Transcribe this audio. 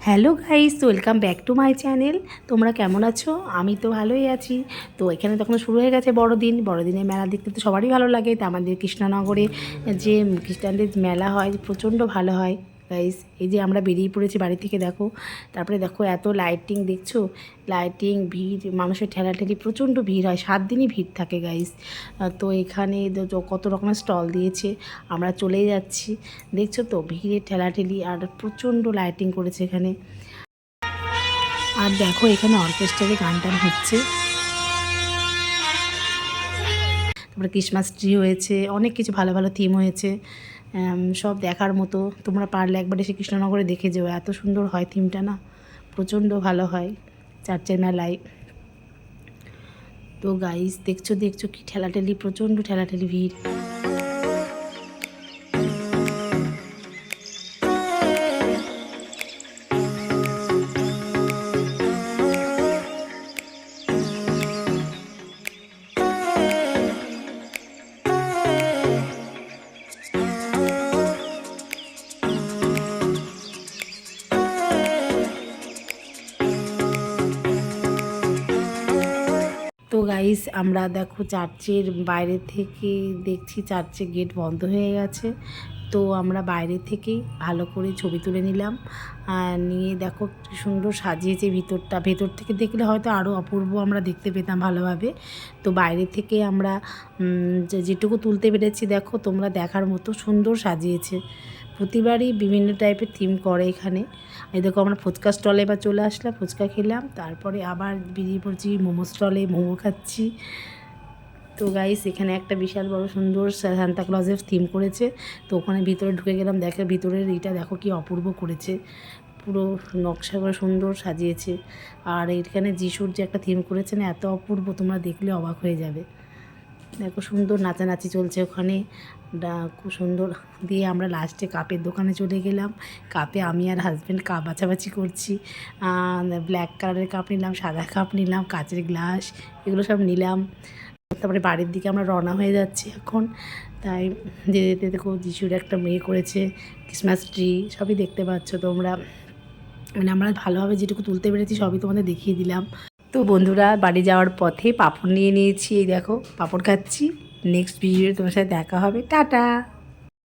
Hello guys, welcome back to my channel. তোমরা কেমন আছো? আমি তো ভালোই আছি। তো এখানে তখন শুরু হয়ে গেছে বড়দিনের মেলা দেখতে তো সবারই ভালো লাগে। তো আমাদের কৃষ্ণনগরে যে খ্রিস্টানদের মেলা হয় প্রচণ্ড ভালো হয় গাইস। এই যে আমরা বেরিয়ে পড়েছি বাড়ি থেকে, দেখো। তারপরে দেখো এত লাইটিং দেখছো, লাইটিং, ভিড়, মানুষের ঠেলাঠেলি, প্রচণ্ড ভিড় হয়, 7 দিনই ভিড় থাকে গাইস। তো এখানে কত রকমের স্টল দিয়েছে, আমরা চলেই যাচ্ছি। দেখছো তো ভিড়ের ঠেলাঠেলি, আর প্রচণ্ড লাইটিং করেছে এখানে। আর দেখো এখানে অর্কেস্ট্রারে গান টান হচ্ছে। তারপরে ক্রিসমাস ট্রি হয়েছে, অনেক কিছু ভালো ভালো থিম হয়েছে, সব দেখার মতো। তোমরা পারলে একবার এসে কৃষ্ণনগরে দেখে যেও, এত সুন্দর হয় থিমটা না, প্রচণ্ড ভালো হয় চার্চের মেলায়। তো গাইস দেখছো দেখছো কি ঠেলাঠেলি, প্রচণ্ড ঠেলাঠেলি, ভিড়। তো গাইস আমরা দেখো চার্চের বাইরে থেকে দেখছি চার্চের গেট বন্ধ হয়ে গেছে। তো আমরা বাইরে থেকেই ভালো করে ছবি তুলে নিলাম, নিয়ে দেখো কি সুন্দর সাজিয়েছে ভিতরটা। ভেতর থেকে দেখলে হয়তো আরও অপূর্ব আমরা দেখতে পেতাম ভালোভাবে। তো বাইরে থেকে আমরা যেটুকু তুলতে পেরেছি, দেখো তোমরা দেখার মতো সুন্দর সাজিয়েছে। প্রতিবারই বিভিন্ন টাইপের থিম করে এখানে। এই দেখো আমরা ফুচকা স্টলে এবার চলে আসলাম, ফুচকা খেলাম, তারপরে আবার বেরিয়ে পড়ছি মোমো স্টলে, মোমো খাচ্ছি। তো গাইস এখানে একটা বিশাল বড় সুন্দর সান্তাক্লজের থিম করেছে। তো ওখানে ভিতরে ঢুকে গেলাম, দেখে ভিতরের এইটা দেখো কি অপূর্ব করেছে, পুরো নকশা করে সুন্দর সাজিয়েছে। আর এখানে যিশুর যে একটা থিম করেছে না, এত অপূর্ব, তোমরা দেখলে অবাক হয়ে যাবে। দেখো সুন্দর নাচানাচি চলছে ওখানে, খুব সুন্দর। দিয়ে আমরা লাস্টে কাপের দোকানে চলে গেলাম। কাপে আমি আর হাজব্যান্ড কাপ বাছাবাছি করছি। ব্ল্যাক কালারের কাপ নিলাম, সাদা কাপ নিলাম, কাচের গ্লাস, এগুলো সব নিলাম। তারপরে বাড়ির দিকে আমরা রওনা হয়ে যাচ্ছি এখন। তাই যেতে যেতে দেখো যিশুর একটা মেয়ে করেছে, ক্রিসমাস ট্রি, সবই দেখতে পাচ্ছ তোমরা। মানে আমরা ভালোভাবে যেটুকু তুলতে পেরেছি সবই তোমাদের দেখিয়ে দিলাম। তো বন্ধুরা, বাড়ি যাওয়ার পথে পাঁপড় নিয়ে নিয়েছি, এই দেখো পাঁপড় খাচ্ছি। নেক্সট ভিডিওতে তোমার সাথে দেখা হবে, টাটা।